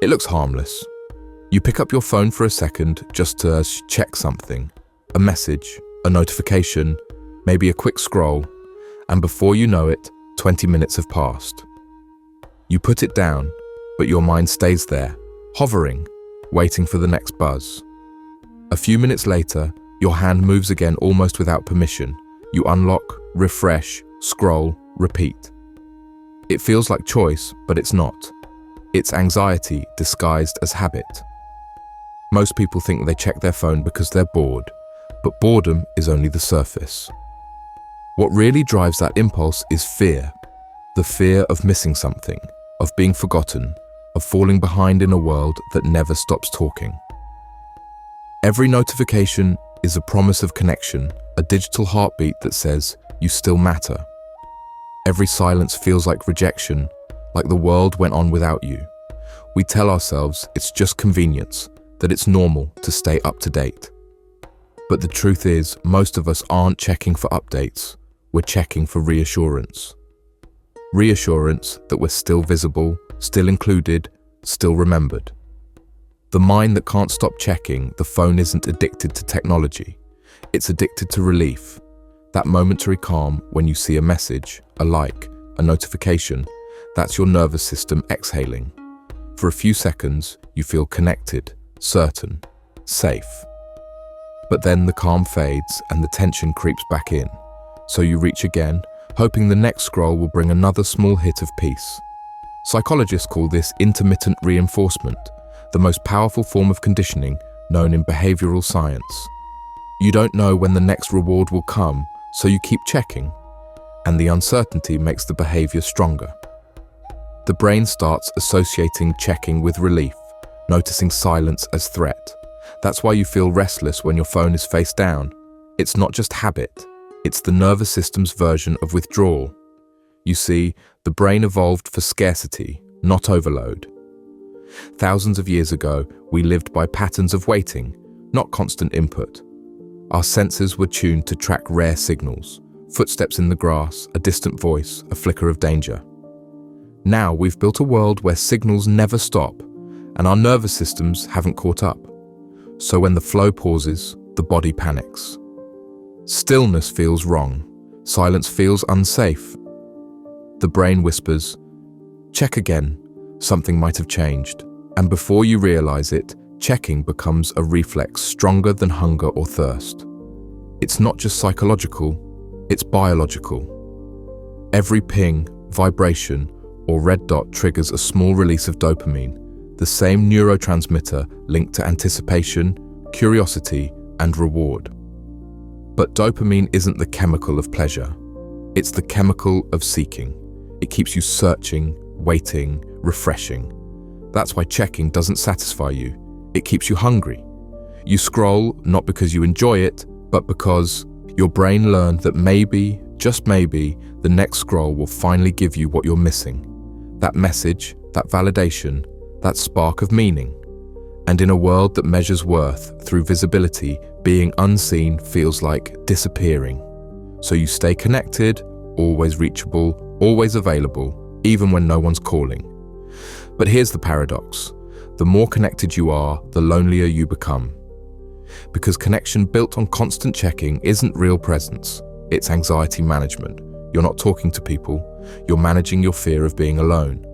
It looks harmless. You pick up your phone for a second just to check something, a message, a notification, maybe a quick scroll, and before you know it, 20 minutes have passed. You put it down, but your mind stays there, hovering, waiting for the next buzz. A few minutes later, your hand moves again almost without permission. You unlock, refresh, scroll, repeat. It feels like choice, but it's not. It's anxiety disguised as habit. Most people think they check their phone because they're bored, but boredom is only the surface. What really drives that impulse is fear. The fear of missing something, of being forgotten, of falling behind in a world that never stops talking. Every notification is a promise of connection, a digital heartbeat that says, you still matter. Every silence feels like rejection, like the world went on without you. We tell ourselves it's just convenience, that it's normal to stay up to date. But the truth is, most of us aren't checking for updates, we're checking for reassurance. Reassurance that we're still visible, still included, still remembered. The mind that can't stop checking the phone isn't addicted to technology. It's addicted to relief. That momentary calm when you see a message, a like, a notification, that's your nervous system exhaling. For a few seconds, you feel connected, certain, safe. But then the calm fades and the tension creeps back in. So you reach again, hoping the next scroll will bring another small hit of peace. Psychologists call this intermittent reinforcement, the most powerful form of conditioning known in behavioral science. You don't know when the next reward will come, so you keep checking, and the uncertainty makes the behavior stronger. The brain starts associating checking with relief, noticing silence as threat. That's why you feel restless when your phone is face down. It's not just habit, it's the nervous system's version of withdrawal. You see, the brain evolved for scarcity, not overload. Thousands of years ago, we lived by patterns of waiting, not constant input. Our senses were tuned to track rare signals, footsteps in the grass, a distant voice, a flicker of danger. Now we've built a world where signals never stop, and our nervous systems haven't caught up. So when the flow pauses, the body panics. Stillness feels wrong. Silence feels unsafe. The brain whispers, check again, something might have changed. And before you realize it, checking becomes a reflex stronger than hunger or thirst. It's not just psychological, it's biological. Every ping, vibration, or red dot triggers a small release of dopamine, the same neurotransmitter linked to anticipation, curiosity, and reward. But dopamine isn't the chemical of pleasure. It's the chemical of seeking. It keeps you searching, waiting, refreshing. That's why checking doesn't satisfy you. It keeps you hungry. You scroll not because you enjoy it, but because your brain learned that maybe, just maybe, the next scroll will finally give you what you're missing. That message, that validation, that spark of meaning. And in a world that measures worth through visibility, being unseen feels like disappearing. So you stay connected, always reachable, always available, even when no one's calling. But here's the paradox. The more connected you are, the lonelier you become. Because connection built on constant checking isn't real presence, it's anxiety management. You're not talking to people, you're managing your fear of being alone.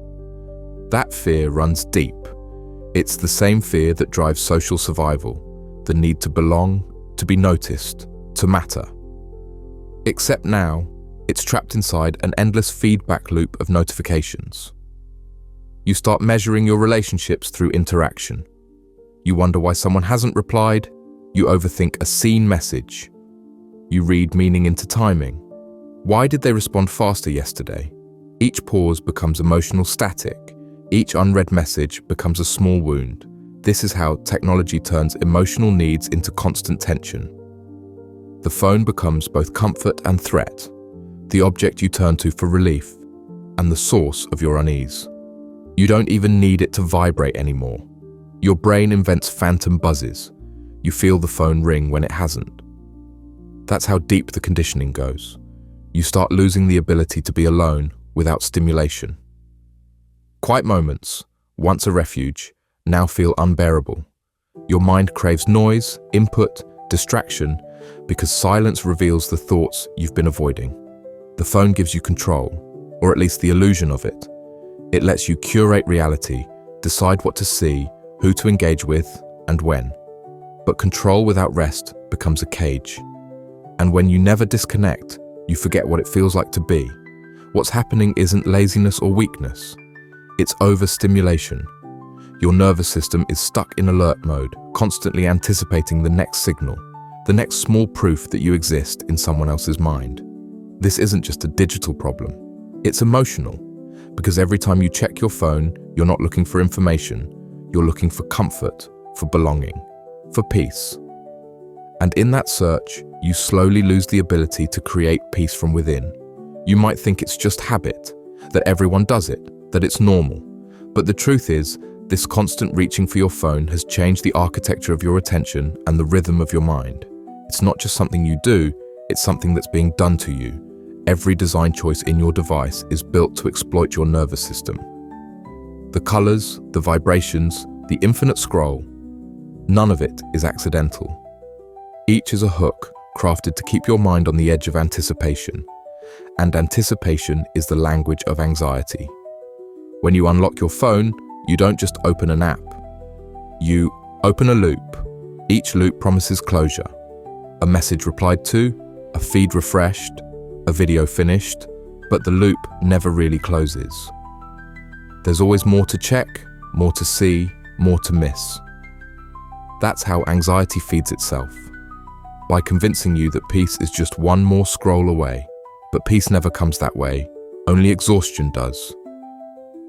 That fear runs deep. It's the same fear that drives social survival, the need to belong, to be noticed, to matter. Except now, it's trapped inside an endless feedback loop of notifications. You start measuring your relationships through interaction. You wonder why someone hasn't replied. You overthink a seen message. You read meaning into timing. Why did they respond faster yesterday? Each pause becomes emotional static. Each unread message becomes a small wound. This is how technology turns emotional needs into constant tension. The phone becomes both comfort and threat, the object you turn to for relief, and the source of your unease. You don't even need it to vibrate anymore. Your brain invents phantom buzzes. You feel the phone ring when it hasn't. That's how deep the conditioning goes. You start losing the ability to be alone without stimulation. Quiet moments, once a refuge, now feel unbearable. Your mind craves noise, input, distraction, because silence reveals the thoughts you've been avoiding. The phone gives you control, or at least the illusion of it. It lets you curate reality, decide what to see, who to engage with, and when. But control without rest becomes a cage. And when you never disconnect, you forget what it feels like to be. What's happening isn't laziness or weakness. It's overstimulation. Your nervous system is stuck in alert mode, constantly anticipating the next signal, the next small proof that you exist in someone else's mind. This isn't just a digital problem. It's emotional, because every time you check your phone, you're not looking for information. You're looking for comfort, for belonging, for peace. And in that search, you slowly lose the ability to create peace from within. You might think it's just habit, that everyone does it, that it's normal. But the truth is, this constant reaching for your phone has changed the architecture of your attention and the rhythm of your mind. It's not just something you do, it's something that's being done to you. Every design choice in your device is built to exploit your nervous system. The colors, the vibrations, the infinite scroll, none of it is accidental. Each is a hook crafted to keep your mind on the edge of anticipation. And anticipation is the language of anxiety. When you unlock your phone, you don't just open an app. You open a loop. Each loop promises closure. A message replied to, a feed refreshed, a video finished, but the loop never really closes. There's always more to check, more to see, more to miss. That's how anxiety feeds itself, by convincing you that peace is just one more scroll away. But peace never comes that way, only exhaustion does.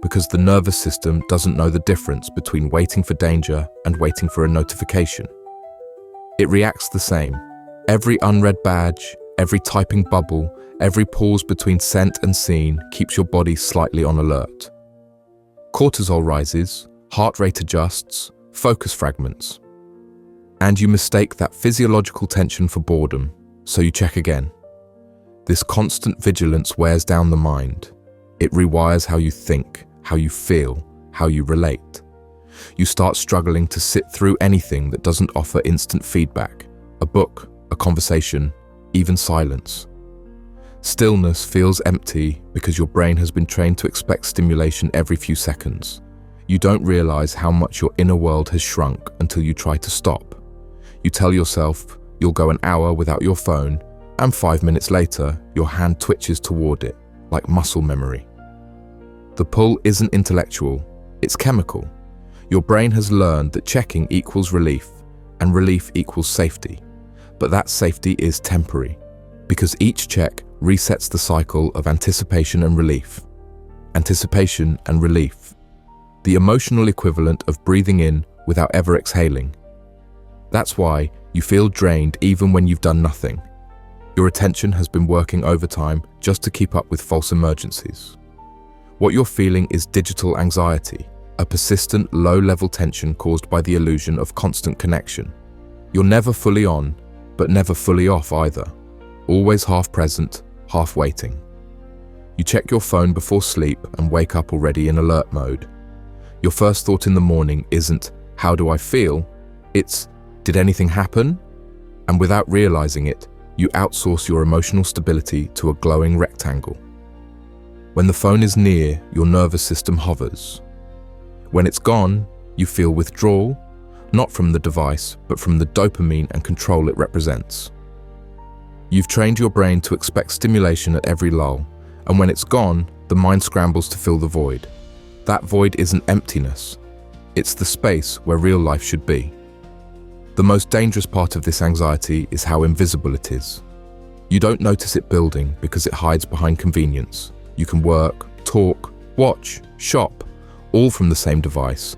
Because the nervous system doesn't know the difference between waiting for danger and waiting for a notification. It reacts the same. Every unread badge, every typing bubble, every pause between sent and seen keeps your body slightly on alert. Cortisol rises, heart rate adjusts, focus fragments. And you mistake that physiological tension for boredom, so you check again. This constant vigilance wears down the mind. It rewires how you think, how you feel, how you relate. You start struggling to sit through anything that doesn't offer instant feedback, a book, a conversation, even silence. Stillness feels empty because your brain has been trained to expect stimulation every few seconds. You don't realize how much your inner world has shrunk until you try to stop. You tell yourself you'll go an hour without your phone, and 5 minutes later, your hand twitches toward it, like muscle memory. The pull isn't intellectual, it's chemical. Your brain has learned that checking equals relief, and relief equals safety. But that safety is temporary, because each check resets the cycle of anticipation and relief. Anticipation and relief. The emotional equivalent of breathing in without ever exhaling. That's why you feel drained even when you've done nothing. Your attention has been working overtime just to keep up with false emergencies. What you're feeling is digital anxiety, a persistent low-level tension caused by the illusion of constant connection. You're never fully on, but never fully off either. Always half present, half waiting. You check your phone before sleep and wake up already in alert mode. Your first thought in the morning isn't, "How do I feel?" It's, "Did anything happen?" And without realizing it, you outsource your emotional stability to a glowing rectangle. When the phone is near, your nervous system hovers. When it's gone, you feel withdrawal, not from the device, but from the dopamine and control it represents. You've trained your brain to expect stimulation at every lull, and when it's gone, the mind scrambles to fill the void. That void isn't emptiness. It's the space where real life should be. The most dangerous part of this anxiety is how invisible it is. You don't notice it building because it hides behind convenience. You can work, talk, watch, shop, all from the same device.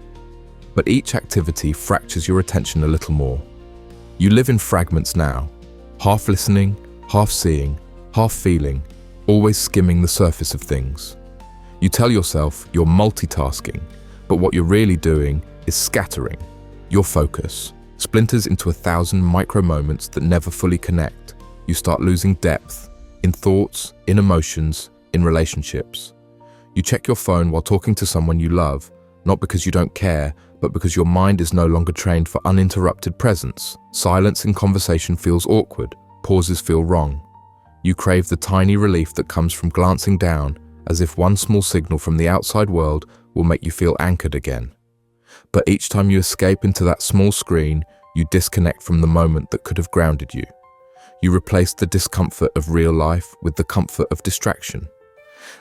But each activity fractures your attention a little more. You live in fragments now, half listening, half seeing, half feeling, always skimming the surface of things. You tell yourself you're multitasking, but what you're really doing is scattering your focus. Splinters into 1,000 micro moments that never fully connect. You start losing depth in thoughts, in emotions, in relationships. You check your phone while talking to someone you love, not because you don't care, but because your mind is no longer trained for uninterrupted presence. Silence in conversation feels awkward, pauses feel wrong. You crave the tiny relief that comes from glancing down, as if one small signal from the outside world will make you feel anchored again. But each time you escape into that small screen, you disconnect from the moment that could have grounded you. You replace the discomfort of real life with the comfort of distraction.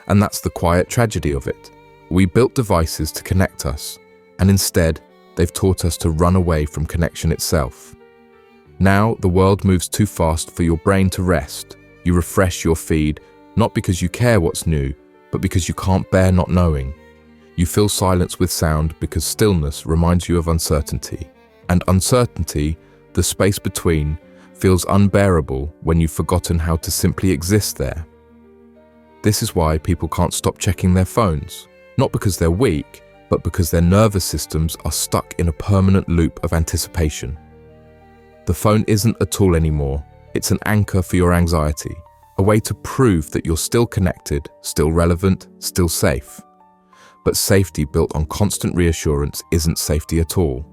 And that's the quiet tragedy of it. We built devices to connect us, and instead, they've taught us to run away from connection itself. Now, the world moves too fast for your brain to rest. You refresh your feed, not because you care what's new, but because you can't bear not knowing. You fill silence with sound because stillness reminds you of uncertainty. And uncertainty, the space between, feels unbearable when you've forgotten how to simply exist there. This is why people can't stop checking their phones, not because they're weak, but because their nervous systems are stuck in a permanent loop of anticipation. The phone isn't a tool anymore, it's an anchor for your anxiety, a way to prove that you're still connected, still relevant, still safe. But safety built on constant reassurance isn't safety at all.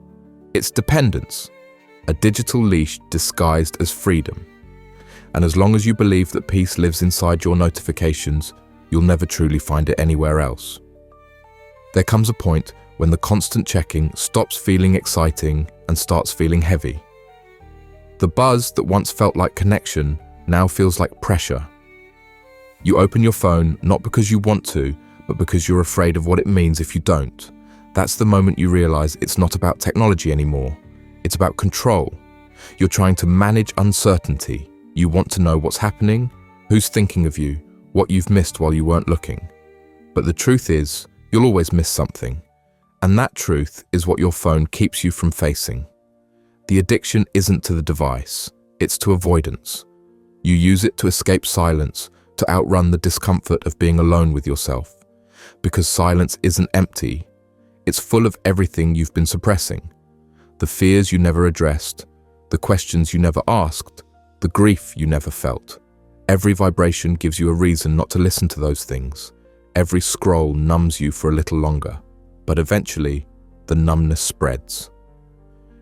It's dependence, a digital leash disguised as freedom. And as long as you believe that peace lives inside your notifications, you'll never truly find it anywhere else. There comes a point when the constant checking stops feeling exciting and starts feeling heavy. The buzz that once felt like connection now feels like pressure. You open your phone not because you want to, but because you're afraid of what it means if you don't. That's the moment you realize it's not about technology anymore. It's about control. You're trying to manage uncertainty. You want to know what's happening, who's thinking of you, what you've missed while you weren't looking. But the truth is, you'll always miss something. And that truth is what your phone keeps you from facing. The addiction isn't to the device, it's to avoidance. You use it to escape silence, to outrun the discomfort of being alone with yourself. Because silence isn't empty, it's full of everything you've been suppressing. The fears you never addressed, the questions you never asked, the grief you never felt. Every vibration gives you a reason not to listen to those things. Every scroll numbs you for a little longer, but eventually, the numbness spreads.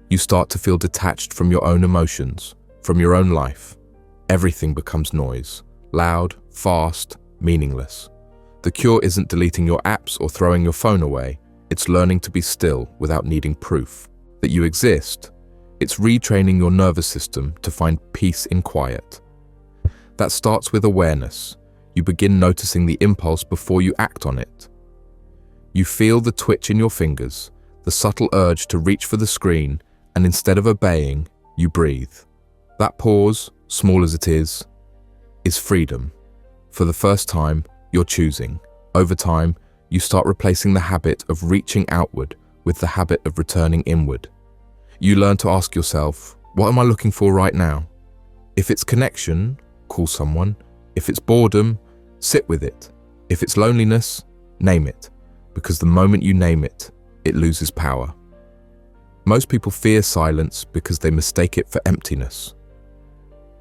You start to feel detached from your own emotions, from your own life. Everything becomes noise, loud, fast, meaningless. The cure isn't deleting your apps or throwing your phone away. It's learning to be still without needing proof that you exist. It's retraining your nervous system to find peace in quiet. That starts with awareness. You begin noticing the impulse before you act on it. You feel the twitch in your fingers, the subtle urge to reach for the screen, and instead of obeying, you breathe. That pause, small as it is freedom. For the first time, you're choosing. Over time, you start replacing the habit of reaching outward with the habit of returning inward. You learn to ask yourself, what am I looking for right now? If it's connection, call someone. If it's boredom, sit with it. If it's loneliness, name it. Because the moment you name it, it loses power. Most people fear silence because they mistake it for emptiness.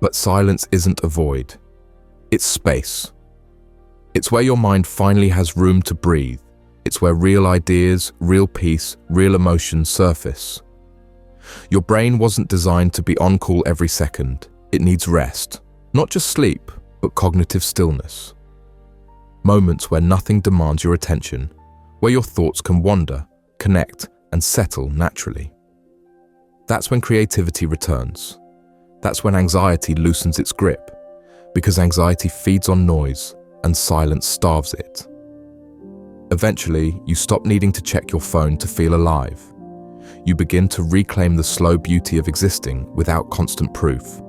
But silence isn't a void. It's space. It's where your mind finally has room to breathe. It's where real ideas, real peace, real emotions surface. Your brain wasn't designed to be on call every second. It needs rest. Not just sleep, but cognitive stillness. Moments where nothing demands your attention, where your thoughts can wander, connect, and settle naturally. That's when creativity returns. That's when anxiety loosens its grip, because anxiety feeds on noise and silence starves it. Eventually, you stop needing to check your phone to feel alive. You begin to reclaim the slow beauty of existing without constant proof.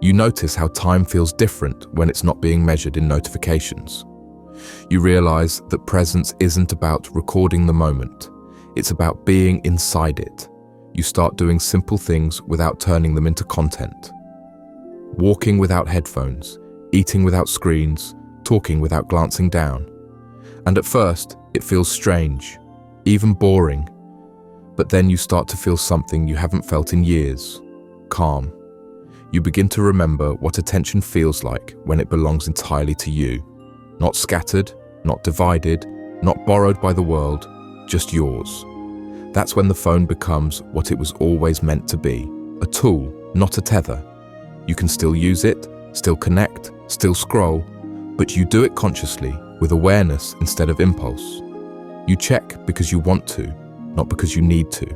You notice how time feels different when it's not being measured in notifications. You realize that presence isn't about recording the moment. It's about being inside it. You start doing simple things without turning them into content. Walking without headphones, eating without screens, talking without glancing down. And at first, it feels strange, even boring. But then you start to feel something you haven't felt in years: calm. You begin to remember what attention feels like when it belongs entirely to you. Not scattered, not divided, not borrowed by the world, just yours. That's when the phone becomes what it was always meant to be, a tool, not a tether. You can still use it, still connect, still scroll, but you do it consciously, with awareness instead of impulse. You check because you want to, not because you need to.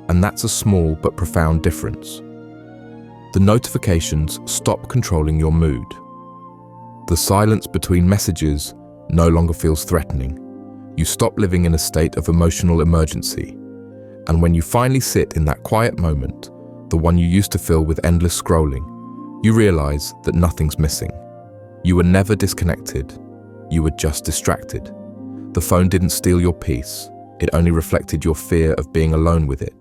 And that's a small but profound difference. The notifications stop controlling your mood. The silence between messages no longer feels threatening. You stop living in a state of emotional emergency. And when you finally sit in that quiet moment, the one you used to fill with endless scrolling, you realize that nothing's missing. You were never disconnected. You were just distracted. The phone didn't steal your peace. It only reflected your fear of being alone with it.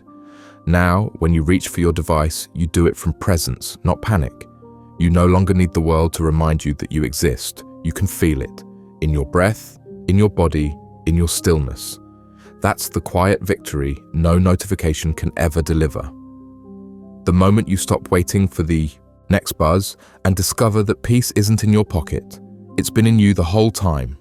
Now, when you reach for your device, you do it from presence, not panic. You no longer need the world to remind you that you exist. You can feel it, in your breath, in your body, in your stillness. That's the quiet victory no notification can ever deliver. The moment you stop waiting for the next buzz and discover that peace isn't in your pocket, it's been in you the whole time.